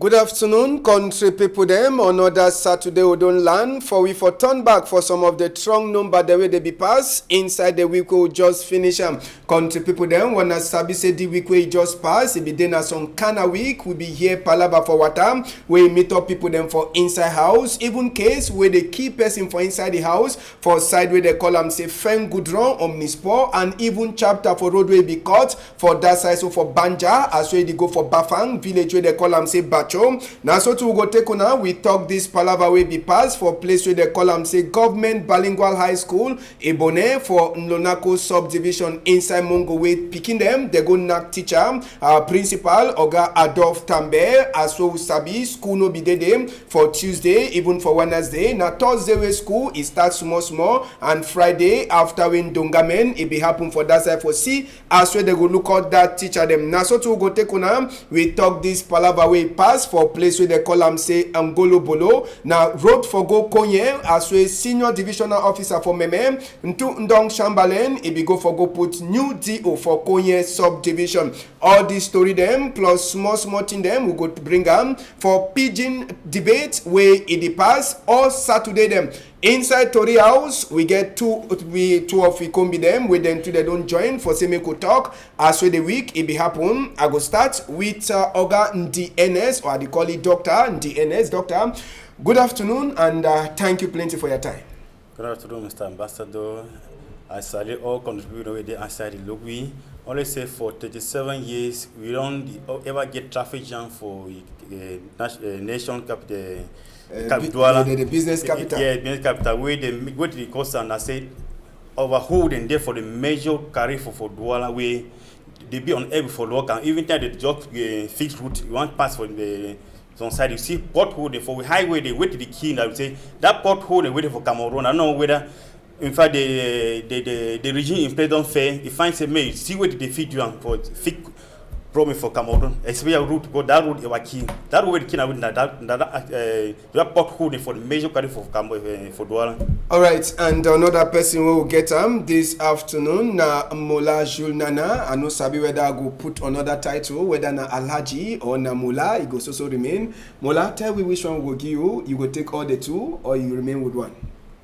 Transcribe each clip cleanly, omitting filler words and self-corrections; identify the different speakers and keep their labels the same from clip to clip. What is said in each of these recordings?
Speaker 1: Good afternoon, country people them. Another Saturday we don't land for we for turn back for some of the strong number the way they be pass inside the week we just finish them. Country people them wanna sabi say the week we just pass. It be then as some kind of week we be here palaba for water. We meet up people them for inside house. Even case where they keep person for inside the house for side where they call them say Fen Goudron, Omnisport, and even chapter for roadway be cut for that side so for Banja as where they go for Bafang village where they call them say Now so to go take on we talk this palava way be passed for place where they call them say government bilingual high school Ebone for Nlonako subdivision inside Mongo way picking them they go knock teacher principal Oga Adolf Tambe as well sabi school no be them for Tuesday even for Wednesday na Thursday way school it starts small and Friday after when Dongamen it be happen for that side for see as well they go look out that teacher them now so to go take on we talk this palava way pass for place where they call them say Angolo Bolo. Now road for go Konye as well senior divisional officer for Meme Ntu Ndong Shambalen it be go for go put new DO for Konye subdivision. All this story them plus small thing them we go bring them for pigeon debate where it pass all Saturday them. Inside Tori House, we get two of we come be them. We then two they don't join for Semeko talk. As for the week, it be happen. I go start with Oga DNS or they call it Doctor DNS Doctor. Good afternoon and thank you plenty for your time.
Speaker 2: Good afternoon, Mr. Ambassador. I salute all contributors with the outside the look. We only say for 37 years we don't ever get traffic jam for nation capital.
Speaker 1: The business capital.
Speaker 2: Yeah, business capital. Where they go to the coast and I say overhold and there for the major carry for Douala way they be on air before work and even time they just fixed route you want pass for the some side you see pothole they for highway they wait to the key and I would say that pothole they waiting for Cameroon. I don't know whether in fact the regime in place don't fair. If I say may see where they feed you and for fix problem for Cameroon, especially route go that route is key. That way the key that pothole for the major carry for Cameroon for Douala.
Speaker 1: All right, and another person will get this afternoon na Mola Jules Nana. I know sabi whether I go put another title whether na Alhaji or na Mola. It goes also remain. Mola, tell me which one will give you. You go take all the two or you remain with one.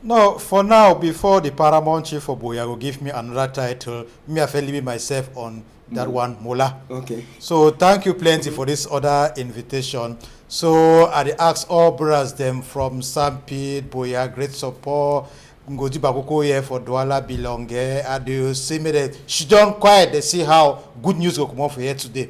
Speaker 3: No, for now, before the Paramount Chief for Boya will give me another title, me I feel limit myself on that one, Mola.
Speaker 1: Okay.
Speaker 3: So thank you plenty for this other invitation. So I ask all brothers them from Sampit, Boya, great support, Ngoji Bakoko here for Douala Bilonge, and they see me that she don't quiet, they see how good news will come off here today.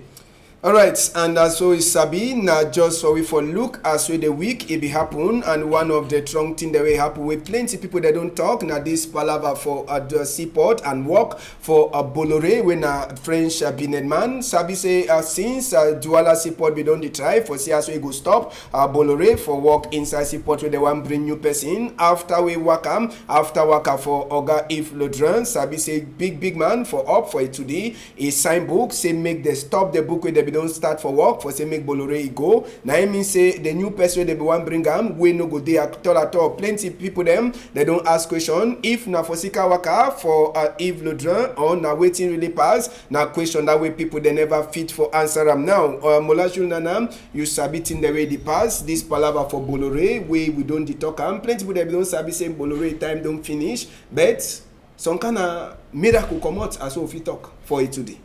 Speaker 1: All right, and so is Sabi. Now just so we for look as with the week it be happen, and one of the strong thing that will happen with plenty people that don't talk. Now this palava for the seaport and work for Bolloré when a French Benin man. Sabi say since Douala seaport we don't try for see as we go stop Bolloré for work inside seaport where they want bring new person after we work for Oga Yves Le Drian. Sabi say big man for up for it today. He sign book say make they stop the book with the don't start for work for say make Bolloré go. Now I mean say the new person they be want bring am we no go there at all. Plenty people them they don't ask question if na for Sika Waka for Yves Le Drian or na waiting really pass na question that way people they never fit for answer am now. Mola Jules Nana you sabi in the way they pass this palava for Bolloré we don't talk am. Plenty people they don't sabi say Bolloré time don't finish but some kind of miracle come out as well if you talk for it today.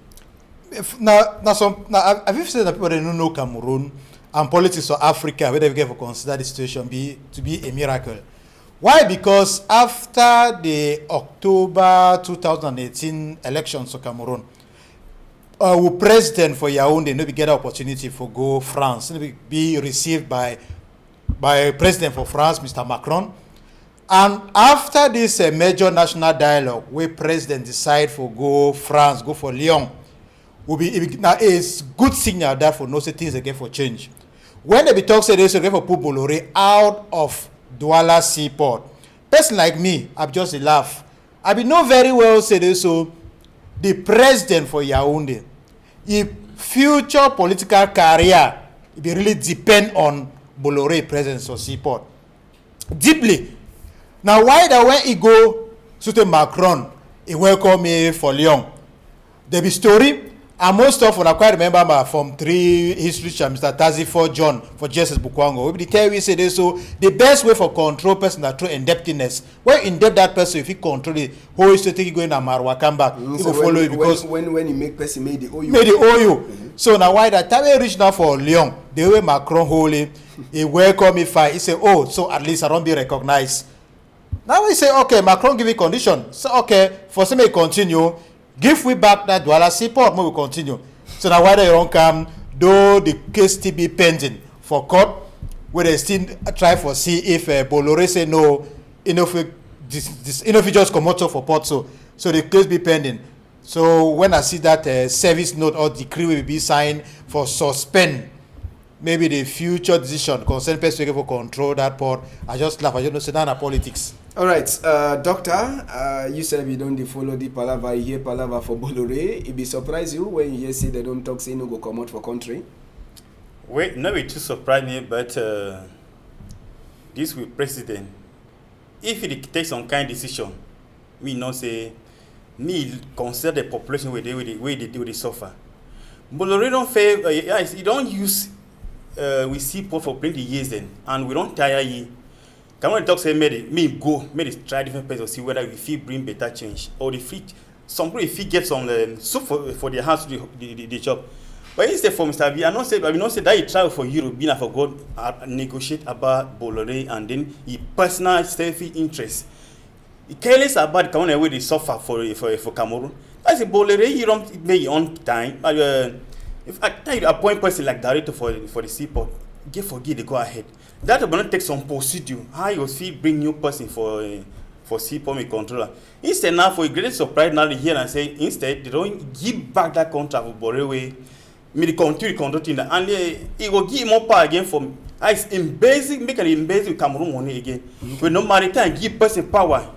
Speaker 3: Now, have you said that people don't know Cameroon and politics of Africa, whether we get consider the situation to be a miracle? Why? Because after the October 2018 elections of Cameroon, our president for Yaoundé no be get an opportunity for go France, no be received by president for France, Mr. Macron. And after this major national dialogue, where president decide for go France, go for Lyon. Will be now is good signal that for no things again for change. When they be talk say they should for put Bolloré out of Douala seaport. Person like me, I just laugh. I be know very well say this so the president for Yaoundé, if future political career be really depend on Bolloré presence or seaport. Deeply. Now why that when he go to Macron, he welcome me for Lyon. There be story. And most of I quite remember from 3 history champs, Mr. Tazi for John, for Justice Bukwango. We tell you say this, so the best way for control person that through indebtedness. When in debt that person, if he control it, who is to take it going to Marwa, come back, he
Speaker 1: So
Speaker 3: will follow you because
Speaker 1: when you make person made the owe you.
Speaker 3: made it owe you. So now why that time he reach now for Lyon, the way Macron holy, he welcome me fine. He say, oh, so at least I don't be recognized. Now we say, okay, Macron give you condition. So okay, for some may continue. Give we back that Douala seaport, we will continue. So now why they don't come, though the case still be pending for court, where they still try for see if Bolloré say no, enough just come out for port, so the case be pending. So when I see that service note or decree will be signed for suspend maybe the future decision concern person for control that port, I just laugh. I just know say that politics.
Speaker 1: All right, doctor, you said we don't follow the palaver. You hear palaver for Bolloré. It be surprise you when you hear say they don't talk say no go come out for country.
Speaker 2: Wait, no, it too surprised me, but this with president, if he takes some kind of decision, we not say me consider the population where they suffer. Bolloré don't favor. Yes, he don't use. We see port for plenty years then, and we don't tire ye. Can we talk say made it try different places to see whether we feel bring better change or the fit some people if he get some soup for their house to the job. But instead for Mr. B, I not say that he travel for Europe, being for God negotiate about Bolloré and then he personal selfish interest. He careless about the Cameroon where they suffer for Cameroon. That's a Bolloré you don't make on time. If I tell you to appoint person like director for the seaport, forgive they go ahead. That will not take some procedure. How you see bring new person for seaport controller. Instead now for a great surprise now they hear and say instead they don't give back that contract for Bolloré. Me the country conducting that and he will give more power again for in basic make an basic Cameroon money again. With no maritime give person power,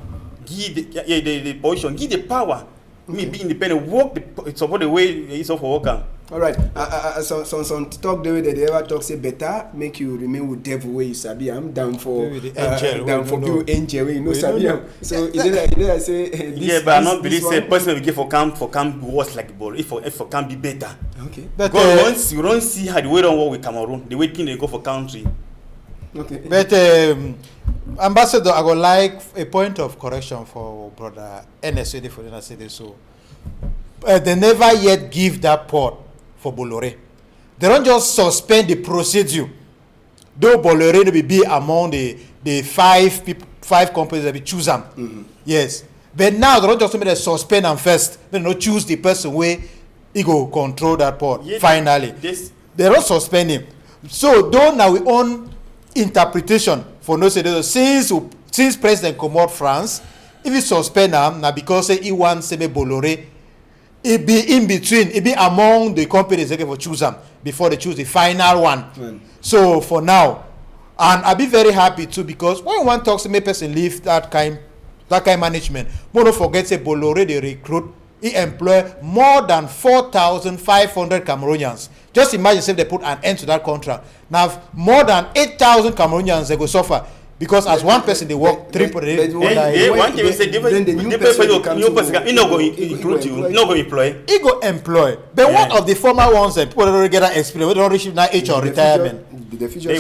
Speaker 2: give the position, give the power. Me be independent, work support the way it's all for worker.
Speaker 1: All right. Some talk the way that they ever talk say better make you remain with devil way you sabi. I'm down for
Speaker 3: angel,
Speaker 1: down for pure angel way you know sabi. So is it I say this,
Speaker 2: yeah, but I not believe say person will give for camp worse like ball. If for camp be better.
Speaker 1: Okay.
Speaker 3: But
Speaker 2: once you don't see how the way don't work with Cameroon, the way thing they go for country.
Speaker 1: Okay.
Speaker 3: But Ambassador, I would like a point of correction for brother NSA for the say this. So they never yet give that port for Bolloré. They don't just suspend the procedure. Though Bolloré will be among the five companies that we choose them.
Speaker 1: Mm-hmm.
Speaker 3: Yes. But now they don't just make suspend them first. They don't choose the person where he go control that port.
Speaker 2: Yeah,
Speaker 3: finally. They don't suspend him. So though now we own interpretation for no say since President Commode France, if he suspend him now because he wants to be Bolloré, it be in between, it be among the companies they for choose them before they choose the final one. So for now, and I'll be very happy too because when one talks to me person leave that kind management, but don't forget say Bolloré they recruit, he employ more than 4,500 Cameroonians. Just imagine if they put an end to that contract. Now more than 8,000 Cameroonians they go suffer. Because as one person they work 3 per day.
Speaker 2: One thing say different new person he not going to recruit you, not going to employ.
Speaker 3: He go employ. But one of the former ones that people don't get that experience, they don't reach now age or retirement.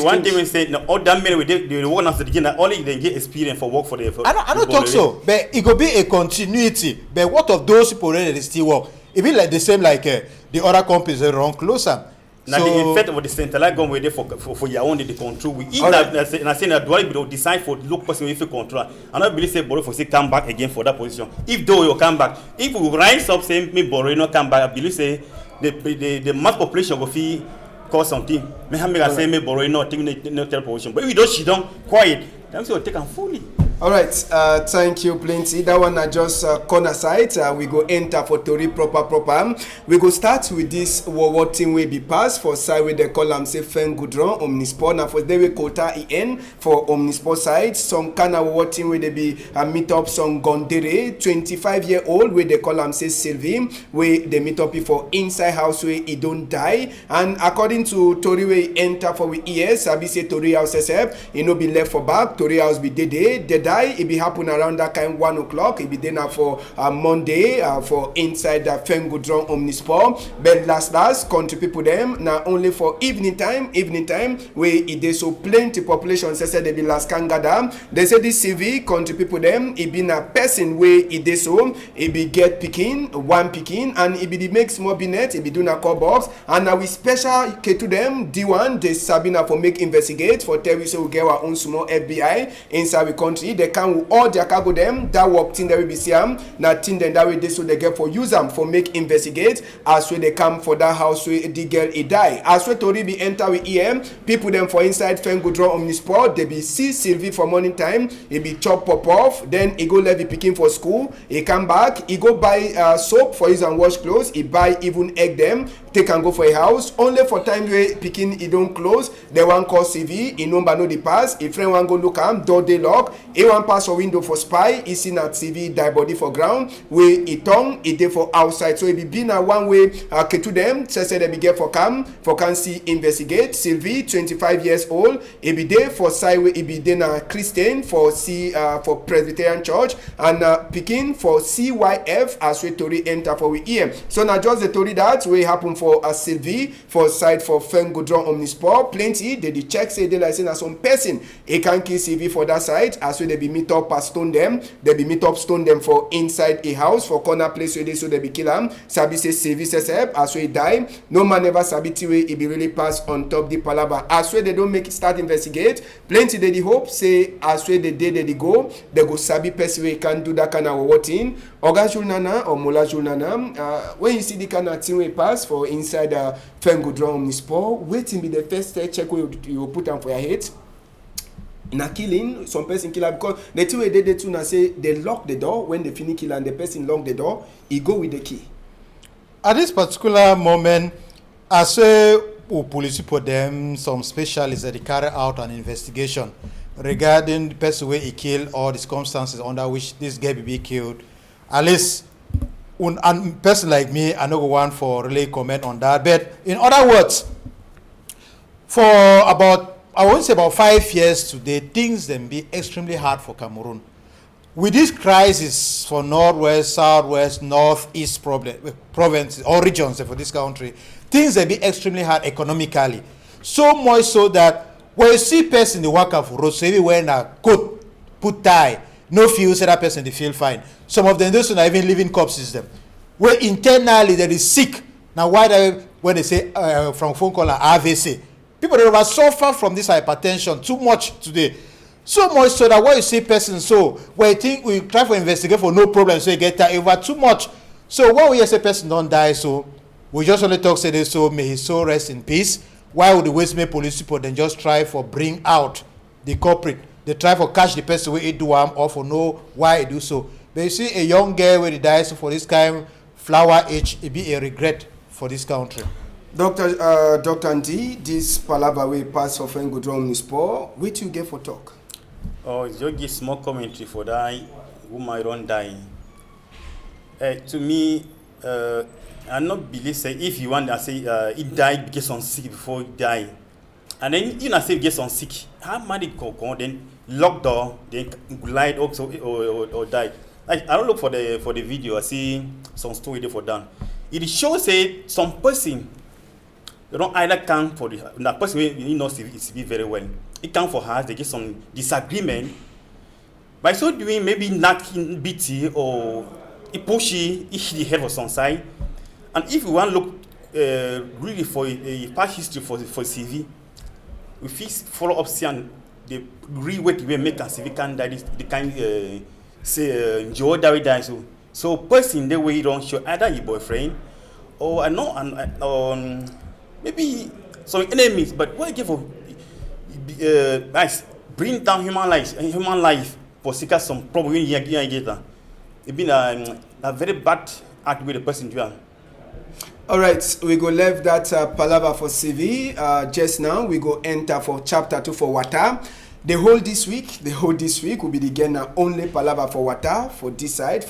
Speaker 2: One thing we say all that many they work after the game only they get experience for work for the.
Speaker 3: I don't talk so, but it could be a continuity. But what of those people that they still work? It be like the same like the other companies that run closer.
Speaker 2: Now
Speaker 3: so,
Speaker 2: the effect of the centralized government there for your own the control. We eat that and I say that Douala will decide for the local person if you control. And I believe say Bolloré for say come back again for that position. If though you come back, if we rise up say me Bolloré not come back, I believe say the mass population will feel cause something. Me have me say me Bolloré not taking no position. But if we don't she don't quiet, then we will take them fully.
Speaker 1: All right, thank you plenty. That one are just corner side. We go enter for Tori proper. We go start with this what thing will be passed for side with the column say Fen Goudron Omnisport. Now for they will quota EN for Omnisport side. Some kind of what thing will they be meet up some Gondere 25-year-old where the column say Sylvie where they meet up for inside house where he don't die. And according to Tori we enter for we ES, I be say Tori house SF, he no be left for back. Tori house be dead. die. It be happen around that kind 1 o'clock. It be there now for Monday for inside the Fengudron Omnisport. But last country people them now only for evening time where it is so plenty population say they be last can gather. They say this CV country people them it be na person where it is so it be get picking one picking and it be the make small binet it be doing a call box and now we special K to them D1 they Sabina for make investigate for tell we say we get our own small FBI inside the country. They can all their cargo them that work thing that we be see them na thing then that way they so they get for use them for make investigate as way they come for that house where the girl he die as way tori be enter with EM people them for inside Fengudron Omnisport they be see Sylvie for morning time he be chop pop off then he go let the picking for school he come back he go buy soap for use and wash clothes he buy even egg them take and go for a house only for time where picking he don't close they want call CV he number no the pass if friend want go look am door they lock he want pass for window for spy he see that CV die body for ground where he tongue he dey for outside so he be na one way to them say they be get for can see investigate Sylvie 25 years old he be there for side where he be there na Christian for C for Presbyterian Church and picking for CYF as we tori enter for we EM so now just the tori that we happen for Sylvie for side for Fengudron Omnisport plenty they check say they like say na some person he can kill CV for that side as we they be meet up stone them they be meet up stone them for inside a house for corner place where they so they be kill am sabi say CV says as we die no man never sabi ti way he be really pass on top the palaba as we they don't make it start investigate plenty they hope say as we they go they go sabi person wey can do that kind of working Oga Julnana or Mola Julnana when you see the kind of thing we pass for inside Fengudron Omnisport waiting be the first check where you put them for your head na killing some person kill because the two way they too na say they lock the door when they finish kill and the person lock the door he go with the key.
Speaker 3: At this particular moment, I say police put them some specialists that they carry out an investigation regarding the person where he killed or the circumstances under which this guy be killed. At least a person like me, I no go want for really comment on that. But in other words, for about I won't say about 5 years today, things then be extremely hard for Cameroon. With this crisis for northwest, southwest, northeast provinces or regions for this country, things they be extremely hard economically. So much so that when you see person they work out for road, so everywhere in a coat, put tie, no feel say that person they feel fine. Some of them those are even living corpses them. Where internally they is sick. Now why they when they say from phone call AVC, people that suffer from this hypertension too much today. So much so that when you see person so where you think we try for investigate for no problem so you get that over too much. So when we say person don't die so we just only talk say this so may his soul rest in peace. Why would the Westmay police people then just try for bring out the culprit? They try for catch the person where he do harm or for know why he do so. But you see a young girl when he dies so for this kind flower age it be a regret for this country.
Speaker 1: Dr. Ndi, this palava we pass for Fengudron Omnisport, what you get for talk?
Speaker 2: Oh, just give small commentary for that woman don't die. To me, I not believe say if you want to say he died because on sick before he die, and then you not say he gets on sick, how many go then lock door, then glide also or die. Like I don't look for the video. I see some story there for done. It shows say some person. They don't either count for the person you know it's be very well. It count for her. They get some disagreement. By so doing, maybe knocking BT or pushy, hit the head for some side. And if you want to look really for a past history for CV, we follow up see and the real way to make a CV can die. The kind say Joe die so person the way you don't show either your boyfriend or I know maybe some enemies, but what give for nice bring down human life for seek some problem in here. It been a very bad act with the person do.
Speaker 1: All right, we go left that palava for CV. Just now we go enter for chapter 2 for water. The whole this week will be again only palava for water, for this side,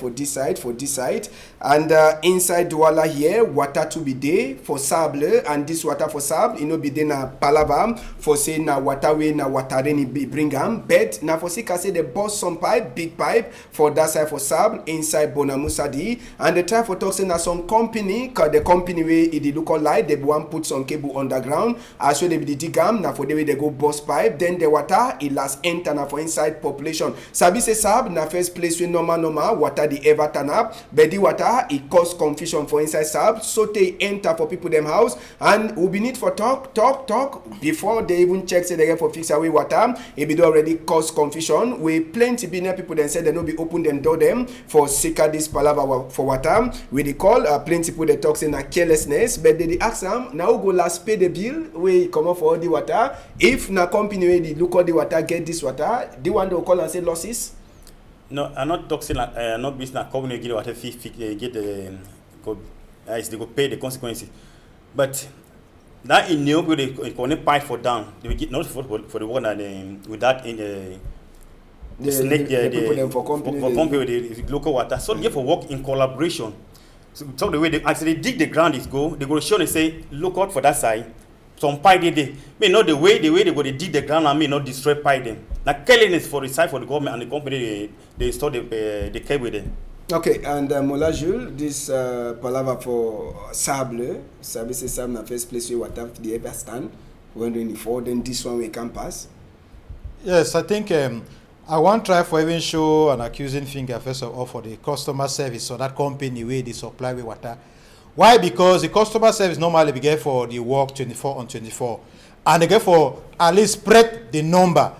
Speaker 1: and inside Douala here, water to be there for Sable, and this water for Sable, be there na palava for say na water way na water rain be bring am, but na for say the boss some pipe, big pipe for that side for Sable, inside Bonamusadi, and the try for talk say na some company, cause the company way it dey look like they want put some cable underground, as well they be the dig am, na for the way they go boss pipe, then the water it last enter na for inside population. Sabi say Sab na first place wey normal water the ever turn up, but the water it cause confusion for inside Sab, so they enter for people them house, and we be need for talk before they even check say they get for fix away water. It be already cause confusion. We plenty be people then say they no be open them door them for seeker this palava for water. We dey call plenty people they talk say na carelessness, but they ask them now go last pay the bill we come up for all the water. If na company wey dey look all the water get this water, the one they will call and say losses.
Speaker 2: No, I'm not talking like not business company get water fee get the they go pay the consequences. But that in New York they only pipe for down. They will get not for the one and with that in the snake the
Speaker 1: for company
Speaker 2: with the local water. So they for work in collaboration. So the way they actually dig the ground is go, they go show and say look out for that side. Some pipe they may not the way they go they dig the ground and may not destroy pipe them. Now carelessness for the side for the government and the company they install the cable them.
Speaker 1: Okay, and Mola Jules, this palava for Sable say Sable na first place we water the ever stand when doing before, then this one we can pass.
Speaker 3: Yes, I think I want try for even show an accusing finger first of all for the customer service so that company where they supply with water. Why? Because the customer service normally be get for the work 24 on 24, and they get for at least spread the number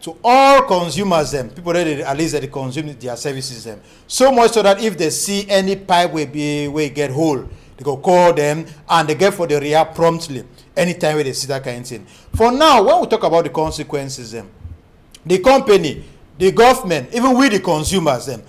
Speaker 3: to all consumers them people that at least that they consume their services them so much so that if they see any pipe will get hole, they go call them and they get for the react promptly anytime where they see that kind of thing. For now, when we talk about the consequences them, the company, the government, even with the consumers them,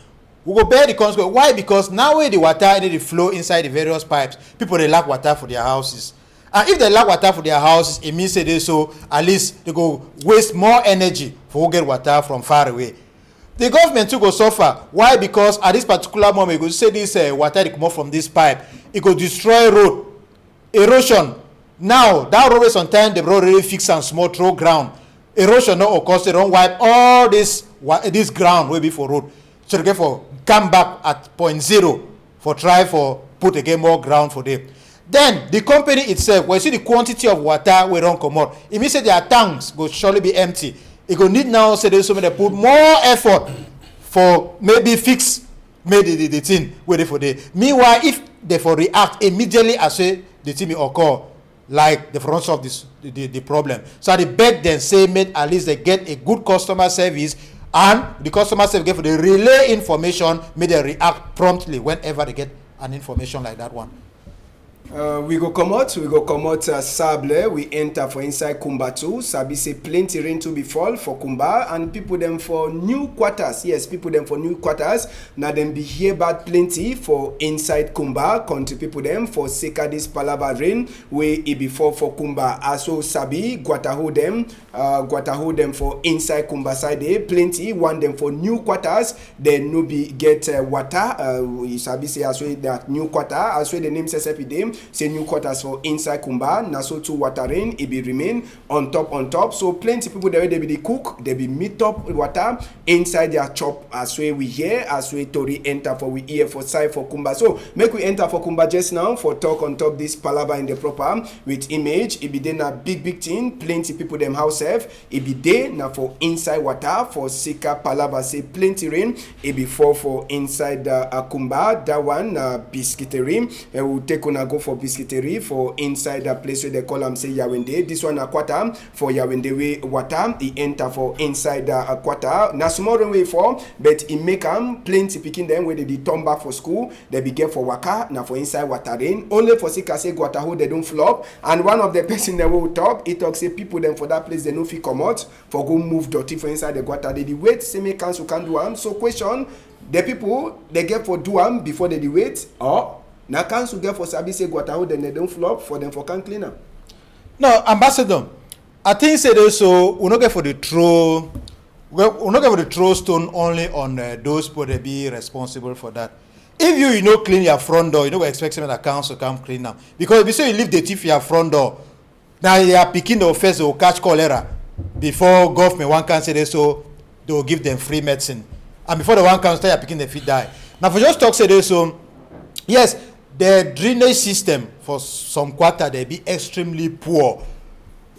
Speaker 3: we go bear the consequence. Why? Because now where the water they flow inside the various pipes, people they lack water for their houses. And if they lack water for their houses, it means they so at least they go waste more energy for get water from far away. The government too go suffer. Why? Because at this particular moment, you go say this water they come out from this pipe, it go destroy road, erosion. Now that road sometimes the road really fix and small throw ground. Erosion no occurs, they don't wipe all this ground will be for road. So they for come back at 0.0 for try for put again more ground for them. Then the company itself, when you see the quantity of water we don't come out, it means that their tanks will surely be empty. It will need now say so they put more effort for maybe fix maybe the thing waiting for them. Meanwhile, if they for react immediately as the thing will occur, like the front of this the problem. So they beg them say made at least they get a good customer service. And the customer service get for the relay information, may they react promptly whenever they get an information like that one.
Speaker 1: We go come out Sable, we enter for inside Kumba too. Sabi say plenty rain to be fall for Kumba and people them for new quarters. Yes, people them for new quarters. Now them be here bad plenty for inside Kumba. Country people them for seka this palava rain where it be fall for Kumba. Also Sabi Guataho them for inside Kumba side there. Plenty want them for new quarters. Then no be get water. Sabi say as well that new quarter as well the name says them. Say new quarters for inside Kumba, na so too water rain, it be remain on top. So plenty people there they be the cook, they be meet up water inside their chop as way we hear, as way Tori enter for we here for side for Kumba. So make we enter for Kumba just now for talk on top this palava in the proper with image. It be there na big thing, plenty people them house have. It be there na for inside water for sika palava say plenty rain. It be for inside Kumba. That one biscuitery. We'll take on a go for biscuitery for inside the place where they call them say Yawende. This one a quarter for Yawende way water. He enter for inside a quarter. Na small way for, but he make them plenty picking them where they turn back for school. They be get for waka na for inside water rain. Only for sika say Guataho they don't flop. And one of the person that will talk, he talk say people them for that place they no fit come out for go move dirty for inside the guata. They wait say make council can do am. So question the people they get for do am before they wait or now council get for sabi say Guataho then they don't flop for them for can clean up.
Speaker 3: No, Ambassador, I think say this, so we're not get for the throw. We're not get for the throw stone only on those people that be responsible for that. If you know clean your front door, you know expect some of the council come clean now. Because if you say you leave the thief your front door, now you are picking the offense, they will catch cholera before government one can say this, so they will give them free medicine. And before the one can start picking the feet die. Now for just talk say this, so yes, the drainage system for some quarter they be extremely poor.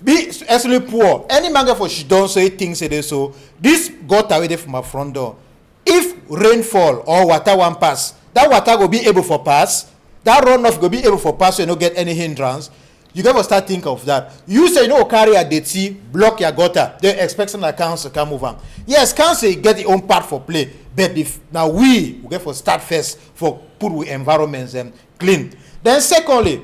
Speaker 3: Be extremely poor. Any man for she don't say things say this, so this got away from my front door. If rainfall or water one pass, that water will be able for pass. That runoff will be able for pass so you don't get any hindrance. You gotta start think of that. You say you know carry a dirty, block your gutter. They expect some council come over. Yes, council get the own part for play. But if now we get for start first for put with environments and clean. Then secondly,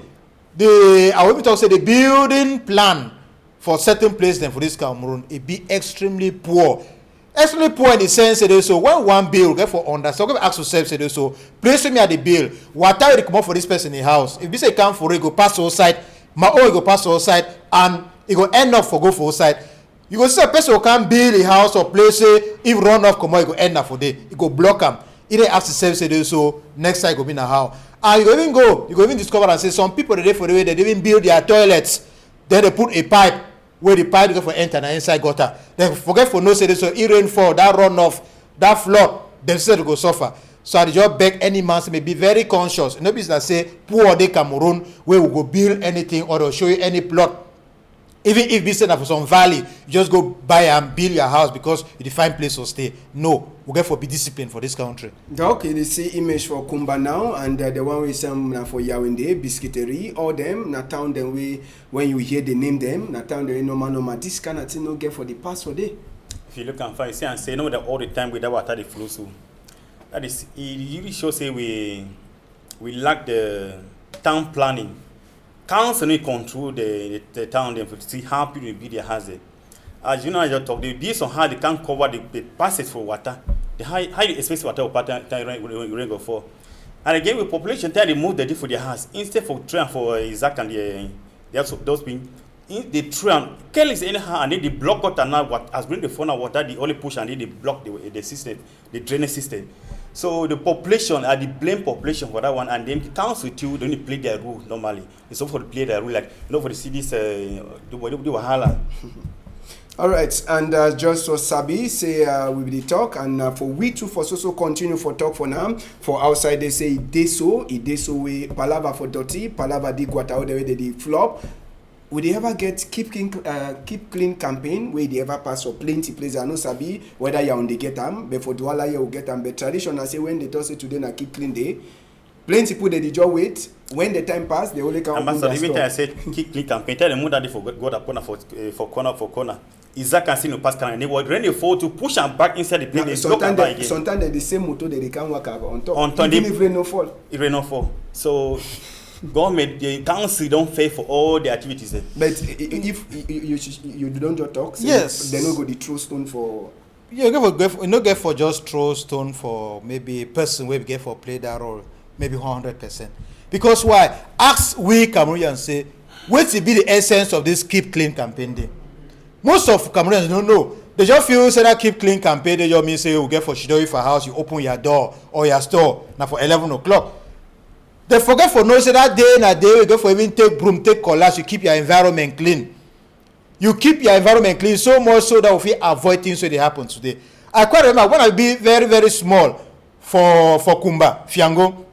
Speaker 3: I will be talking say the building plan for certain places then for this Cameroon, it be extremely poor. Extremely poor in the sense that so when one bill get for understand, so ask yourself say so place me at the bill. What time you come out for this person in the house? If this say come for it, go pass outside, my own go pass outside, and it go end up for go for outside. You go see a person who can build a house or place it, if run off come out, it go end up for day. It go block them. It ask yourself say so next time go be in a house. And you go even discover and say some people they for the way they even build their toilets, then they put a pipe where the pipe go for enter and inside gutter. Then forget for no say this, so it rainfall, that runoff, that flood, they say they go suffer. So I just beg any man to be very conscious. No business say poor day Cameroon where we go build anything or they'll show you any plot. Even if we say that for some valley, you just go buy and build your house because you define place to stay. No, we get for be disciplined for this country.
Speaker 1: Okay, they see image for Kumba now, and the one we some for Yaoundé, Biscuiterie, all them, na town them we when you hear the name them, na town they normal. This kind of thing no get for the past for day.
Speaker 2: If you look and find, see and say no that all the time with that water they flow so. That is it really shows say we lack the town planning. Council need control the town them to see how people will be their hazard. As you know, I just talk, they based on how they can cover the passage for water, the high expensive water pattern rain go for. And again, with population, they move the for their house instead for trying for Isaac and they have those being they try and careless anyhow and then they block water now. What as bring the fauna water, they only push and then they block the system, the drainage system. So the population are the blame population for that one, and then the council too don't play their role normally. It's also to play their role like for the cities do wahala.
Speaker 1: All right, and just so Sabi say we will talk, and for we too for so continue for talk for now. For outside they say it so we palava for dirty, palava di guata the way they flop. Would they ever get keep clean campaign where they ever pass for plenty places? I know Sabi whether you on the get them, but for Douala you will get them. But traditional say when they toss it today na keep clean day. Plenty people they just wait. When the time pass, they only come.
Speaker 2: Ambassador, even I said keep clean campaign. Tell them that they forgot God upon for corner. Isaac can see no pass can. They were ready for to push and back inside the plane.
Speaker 1: Sometimes the same motor they can work on top. Even if rain no fall.
Speaker 2: It rain no fall. So. Government, the council don't pay for all the activities.
Speaker 1: But if you don't just talk,
Speaker 3: yes,
Speaker 1: they no go the throw stone for.
Speaker 3: You no get for just throw stone for maybe person where we get for play that role, maybe 100%. Because why? Ask we Cameroonians say, what will be the essence of this keep clean campaign day? Most of Cameroonians don't know. They just feel say that keep clean campaign day just mean say you get for Shidori for house, you open your door or your store now for 11 o'clock. They forget for no say that day na day you go for even take broom, take collage, you keep your environment clean. You keep your environment clean so much so that we avoid things that they happen today. I quite remember when I be very, very small for Kumba, Fiango.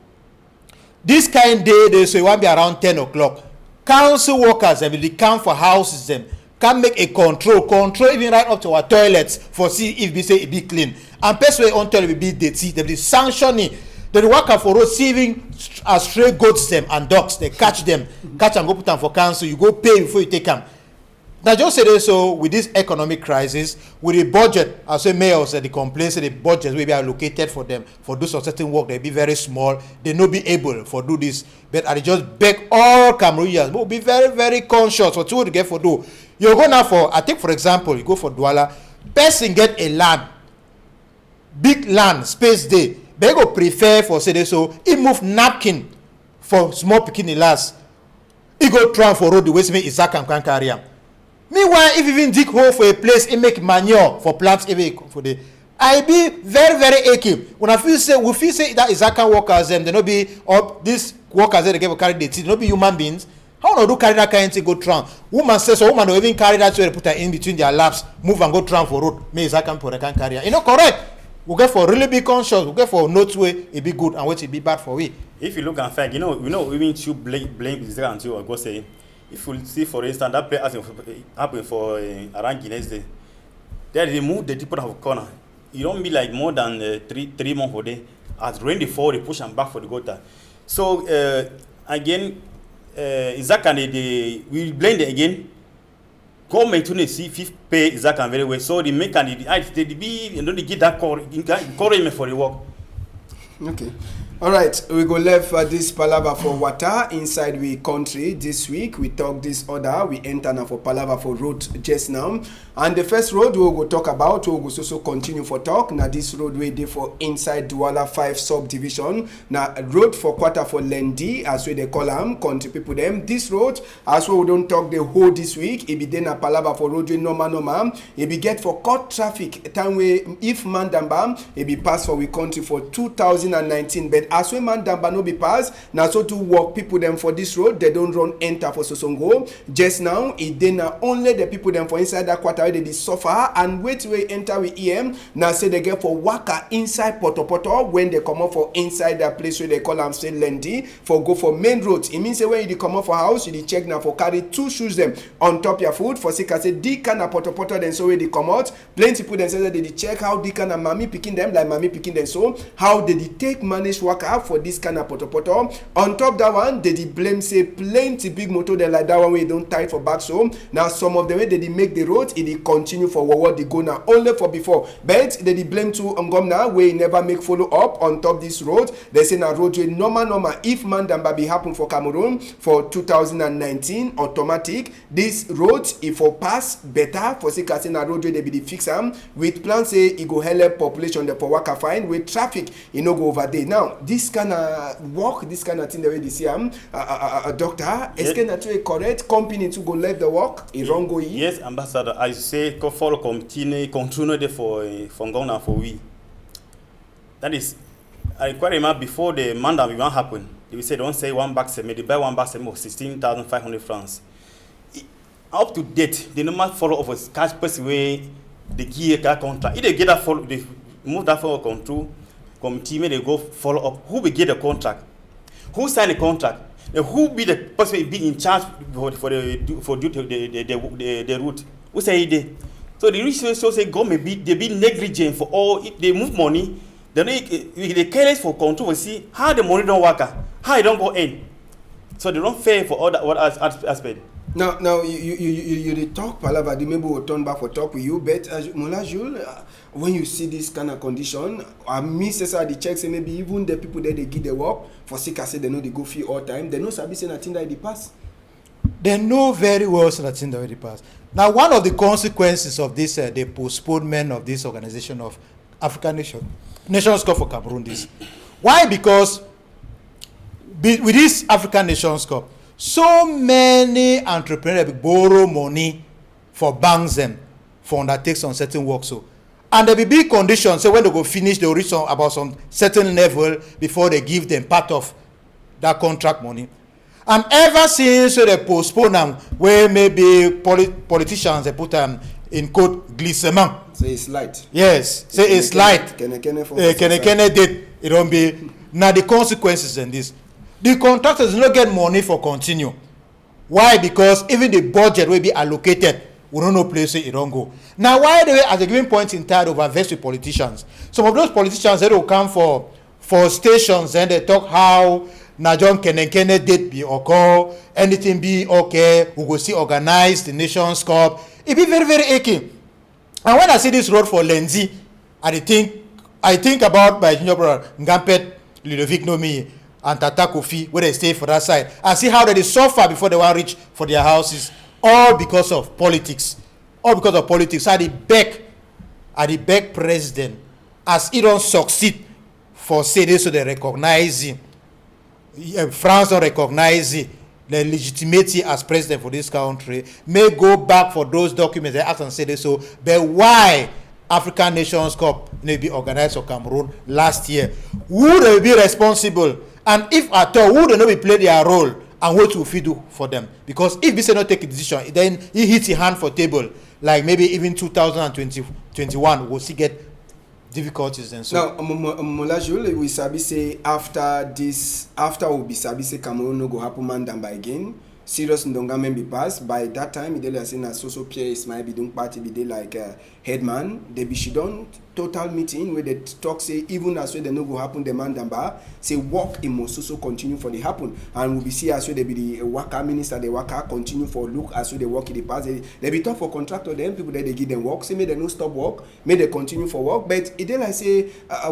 Speaker 3: This kind of day they say one be around 10 o'clock. Council workers they come for houses them can make a control even right up to our toilets for see if we say it be clean. And person on toilet will be dirty, they be sanctioning. They work for receiving stray goats them and dogs. They catch and go put them for council. You go pay before you take them. Now just say this, so with this economic crisis, with the budget, I say mayors the complaints the budget will be allocated for them for do some certain work. They be very small. They not be able for do this. But I just beg all Cameroonians, but be very, very conscious for what to get for do. You go now for, I think for example, you go for Douala, person get a land, big land, space day. They go prefer for say so. He move napkin for small bikini last. He go try for road the way Isaac and can carry him. Meanwhile, if you even dig hole for a place, it make manure for plants for the. I be very, very achy. When we feel say that Isaka workers, they no be up these workers that they get carry the teeth, no be human beings. How no do carry that kind of thing go drown? Woman says so woman don't even carry that to put her in between their laps, move and go drown for road. Me Isaka for can carry her. You know, correct. We get for really big conscious, we get for notes way it be good and what it be bad for we.
Speaker 2: If you look at fact, you know, even to blame Isaka until I go say, if you see for instance that play happened for around Guinness Day, they remove the people of corner. You don't be like more than 3 months for day. As rain they fall, they push them back for the gutter. So again, Isaka we blame them again. Government to see fifth pay Isaka very well. So the make and they get that encouragement for the work.
Speaker 1: Okay. All right, we go left this palava for water inside we country this week. We talk this order. We enter now for palava for road just now. And the first road we will go talk about, we will also continue for talk. Now this road we dey for inside Douala 5 subdivision. Now road for quarter for Lendi, as we they call them, country people them. This road, as we don't talk the whole this week, it be then a palava for road we normal. It be get for cut traffic time we if Mandamba, it be pass for we country for 2019. But as we Mandamba no be pass, now so to work people them for this road, they don't run enter for Sosongo. Just now, it then only the people them for inside that quarter they suffer and wait we enter with EM. Now say they get for waka inside Poto when they come up for inside that place where they call them say Lendi for go for main road. It means say when you come up for house, you check now for carry 2 shoes them on top your foot for sick. I say D can a Poto then so where they come out. Plenty people then say that they check how D can and mommy picking them like mommy picking them so how they take manage waka for this kind of Poto. On top that one, they blame say plenty big motor then like that one way don't tie for back so now some of the way they make the road it continue for what they go now only for before but they blame to now where never make follow up on top this road. They say now road way normal if Mandamba be happen for Cameroon for 2019 automatic this road if for pass better for say na road way they be the fix am with plan say it go help population the for waka fine with traffic you know go over there. Now this kind of work this kind of thing the way they see doctor is can actually correct company to go let the work it wrong go in.
Speaker 2: Yes, ambassador, I say go follow continue the for Ghana for we. That is, I quite remember before the mandam even happen. They say don't say one bag cement. They buy one bag cement of 16,500 francs. Up to date, they no matter follow up a cash person way the gear contract. If they get that follow, they move that follow control. Committee they go follow up. Who will get the contract? Who signed the contract? Who be the person be in charge for the route? Who say they? So the research say government they be negligent for all. If they move money, they careless for control. We see how the money don't work, how it don't go in. So they don't fair for all that what aspect.
Speaker 1: Now you talk palava. Maybe we'll turn back for talk with you. But Mola Jules, when you see this kind of condition, I miss the checks. Maybe even the people that they give the work for sick. I say they know they go free all time. They know sabi say nothing that they pass.
Speaker 3: They know very well nothing that they pass. Now, one of the consequences of this, the postponement of this organization of African Nations Cup for Cameroon, this. Why? Because with this African Nations Cup, so many entrepreneurs borrow money for banks them for undertake some certain work. So, and there be big conditions. So when they go finish, they will reach about some certain level before they give them part of that contract money. And ever since they postpone them, where maybe politicians they put them in quote glissement.
Speaker 1: Say it's light.
Speaker 3: Yes, say it's light. Kene date it don't be. Now the consequences in this, the contractors don't get money for continue. Why? Because even the budget will be allocated. We don't know place it don't go. Now why do we at a given point in time overvest with politicians? Some of those politicians they will come for stations and they talk how na John Kene date be occur, anything be okay, we go see organize the Nations Cup. It be very, very aching. And when I see this road for Lenzi, I think about my junior brother Ngampet, Ludovic Nomi, and Tata Kofi, where they stay for that side. I see how they suffer before they want to reach for their houses, all because of politics. All because of politics. I beg president, as he don't succeed for say this, so they recognize him. France don't recognize it. the legitimacy as president for this country, may go back for those documents they ask and say this. So, but why African Nations Cup may be organized for Cameroon last year? Who will be responsible? And if at all, who do not be play their role? And what will we do for them? Because if we say not take a decision, then he hits his hand for table, like maybe even 2021, we'll see get difficulties and so.
Speaker 1: Now, Molajul, we sabi say after we be sabi say Cameroon no go happen Mandamba again. Serious Ndonga be passed. By that time, they are saying that Soso Pierre Ismail be doing party be like headman. They be she done total meeting where they talk say even as well they no go happen the Mandamba say work in Mososo continue for the happen, and we be see as well they be the Waka minister the Waka continue for look as well they work in the past. They be talk for contractor them people that they give them work say may they no stop work, may they continue for work, but it like say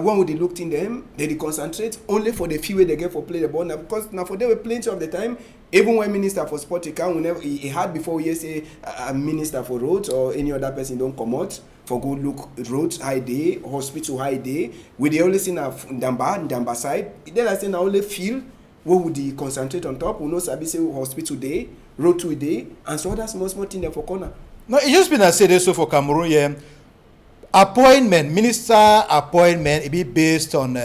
Speaker 1: one would they looked in them they concentrate only for the few way they get for play the ball now, because now for them were plenty of the time. Even when Minister for Sport, whenever he had before we say a Minister for Roads or any other person don't come out for go look roads high day, hospital high day, we the only see na Ndamba side. Then I say na only field where would they concentrate on top. We know sabi say hospital day, road to day, and so that's small thing there for corner.
Speaker 3: No, it just been I say this so for Cameroon, yeah. Appointment, minister appointment, it be based on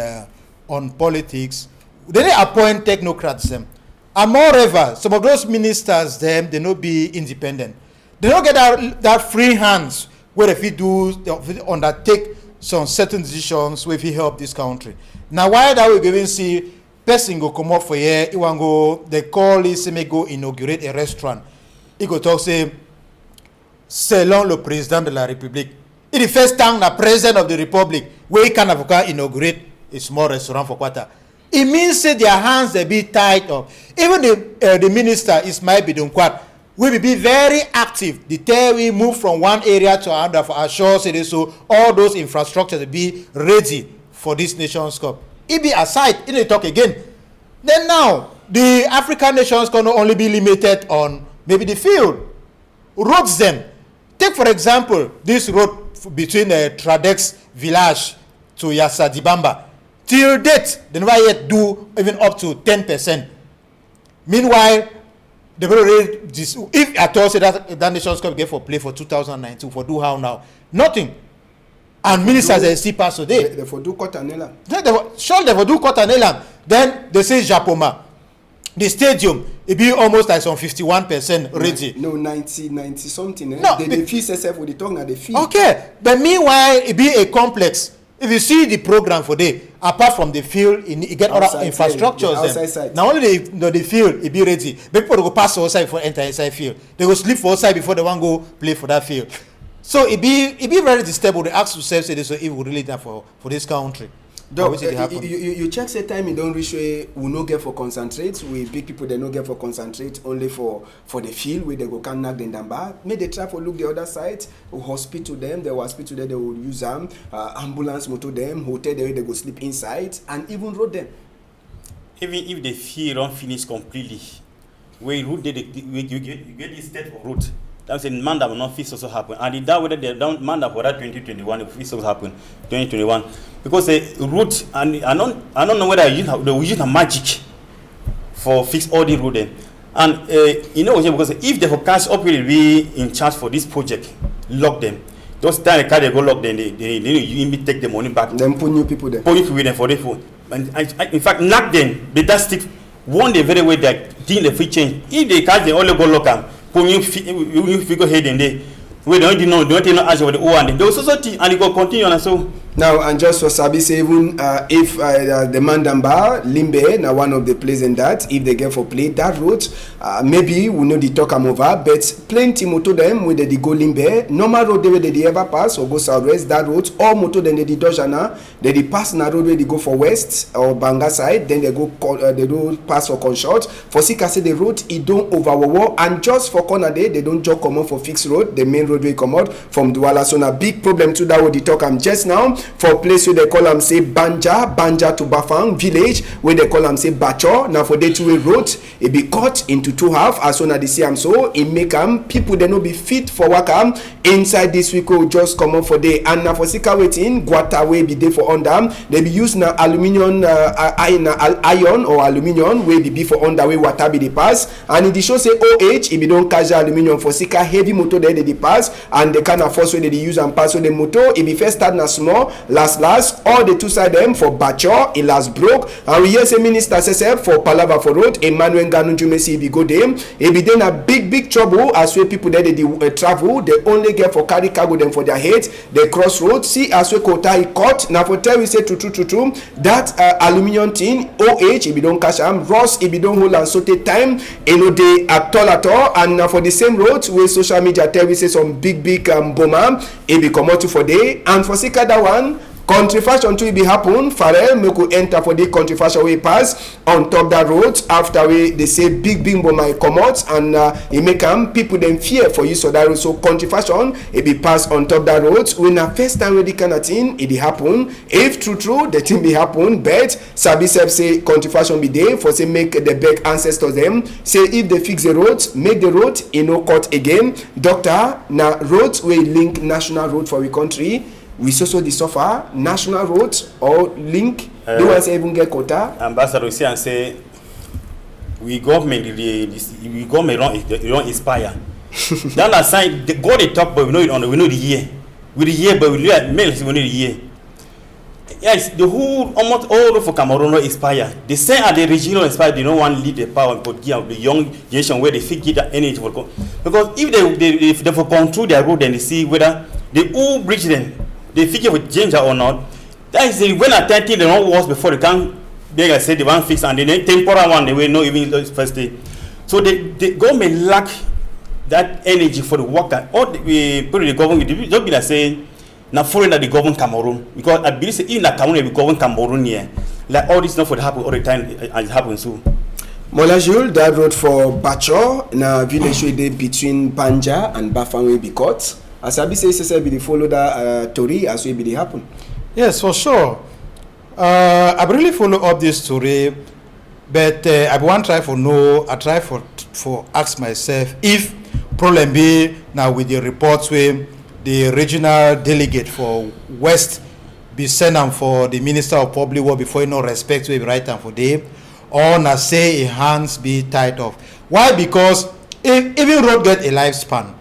Speaker 3: politics. They appoint technocrats them. And moreover, some of those ministers, them, they not be independent. They don't get that free hands where if they undertake some certain decisions where if he help this country. Now, why that we even see person go come up for here, he want go, they call it, say may go inaugurate a restaurant. He go talk say, selon le président de la République. It the first time the president of the Republic where he can inaugurate a small restaurant for quarter. It means that their hands they be tied up. Even the minister Ismail Bidunkwat will be very active. The day we move from one area to another for assure so all those infrastructures will be ready for this Nations Cup. It be aside, it talk again. Then now the African nations can not only be limited on maybe the field, roads them. Take for example this road between Tradex village to Yassa Dibamba. Till date, they never yet do even up to 10%. Meanwhile, they will already if at all say that Nations Cup get for play for 2019 for do how now nothing, and ministers they see pass today.
Speaker 1: They for do Cotanella.
Speaker 3: They for do Cotanella. Then they say Japoma, the stadium it be almost like some 51% ready.
Speaker 1: No 90 something.
Speaker 3: No,
Speaker 1: they fee self with the tongue and the fee.
Speaker 3: Okay, but meanwhile it be a complex. If you see the program for day, apart from the field, you get other infrastructures. Now only the field, it be ready. People go pass outside for enter inside field. They go sleep for outside before they want go play for that field. So it be very disturbing. They ask themselves, say this, so if we really done for this country.
Speaker 1: You check say time you don't reach where we no get for concentrate. We big people they no get for concentrate only for the field where they go can knock them down bar. May they try for look the other side, hospital them, they will hospital there, they will use them, ambulance motor them, hotel there they go sleep inside, and even road them.
Speaker 2: Even if the field don't finish completely, where you get this state of road. That's a Manda will not fix also happen. And that whether they don't Manda for that 2021 if this also happen 2021. Because the route and I don't know whether they will use a magic for fix all the road then. And because if the forecast up will be in charge for this project, lock them. Those time they go lock them, they take the money back.
Speaker 1: Then put new people there.
Speaker 2: Put new people there for the phone. And in fact knock them, they just stick one day very way that deal the free change. If they catch they only go lock them. You figure ahead and they don't know ask for the one. There was society and it will continue and so.
Speaker 1: Now and just for Sabi say even if the Mandamba, Limbe, now one of the plays in that, if they get for play that route, maybe we know the talk am over, but plenty motor them whether they go Limbe, normal road where they ever pass or go southwest, that route, or motor then they Dojana, they pass na road where they go for west or Banga side, then they go they do pass for Conshot. For Sika say the road it don't overwar, and just for corner day they don't jog come on for fixed road, the main road will come out from Douala. So na big problem to that what they talk am just now. for place where they call them say Banja to Bafang village, where they call them say Bacho. Now for the two-way road, it be cut into two half as soon as they see them so it make them people they no be fit for work inside this week will just come up for day. And now for sika waiting, Guata way be there for under they be use na aluminium iron or aluminium way be for under way water be the pass, and it show say OH if you don't catch aluminium for sika heavy motor there they pass, and the kind of force way they use and pass with the motor if you first start na small last all the two side them for Bacho it last broke, and we hear say minister say for Palava for road Emmanuel Ganunjume see if you go them it be then a big trouble as way people there they travel they only get for carry cargo them for their heads they cross road see as way quota it cut. Now for tell we say true that aluminium tin OH if you don't catch them Ross if you don't hold and so take time you know they at all, and now for the same road where social media tell we say some big bomber it be come out for day, and for sika that one country fashion to be happen Farrell make we enter for the country fashion way pass on top that road after we they say big bomber come out, and it make them people them fear for you so that road. So country fashion it be pass on top that road when the first time with the kind of thing it happen if true the thing be happen, but sabi say country fashion be there for say make the back ancestors them say if they fix the road make the road cut again doctor na road we link national road for we country we also the suffer national roads or link they want to even get quota.
Speaker 2: Ambassador say and say we government don't inspire. Then aside the God they talk but we know it on we know the year but we know we know the year. Yes, the whole almost all for Cameroon expire. They say at the regional expire they don't want to lead the power but give the young generation where they figure that energy for because if they for control their road and they see whether they all bridge them they figure with danger or not. That is when attempting the wrong was before they can they say they want fix and then temporary one they will not even first day. So the government lack that energy for the worker. Or we put the government don't be like saying now foreign that the government Cameroon because I believe in that Cameroon we govern Cameroon here. Like all this not for the happen all the time as it happens so.
Speaker 1: Mola Jules, that road for Bacho na village way between Banja and Bafang will be cut. As I say, be the follow that story as will be the happen.
Speaker 3: Yes, for sure. I really follow up this story, but I want try for know. I try for ask myself if problem be now with the reports where the regional delegate for West be sent them for the Minister of Public Works before you know respect we write them for them, or na say hands be tied off. Why? Because if even road get a lifespan.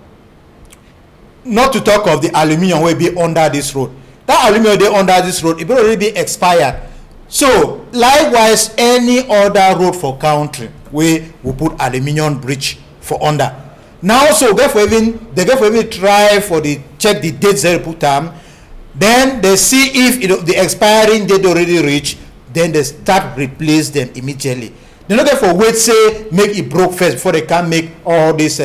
Speaker 3: Not to talk of the aluminium will be under this road. That aluminium they under this road, it will already be expired. So likewise, any other road for country, we will put aluminium bridge for under. Now, so they get for even try for the check the dates they put them. Then they see if the expiring date already reach. Then they start replace them immediately. They not get for wait say make it broke first before they can make all this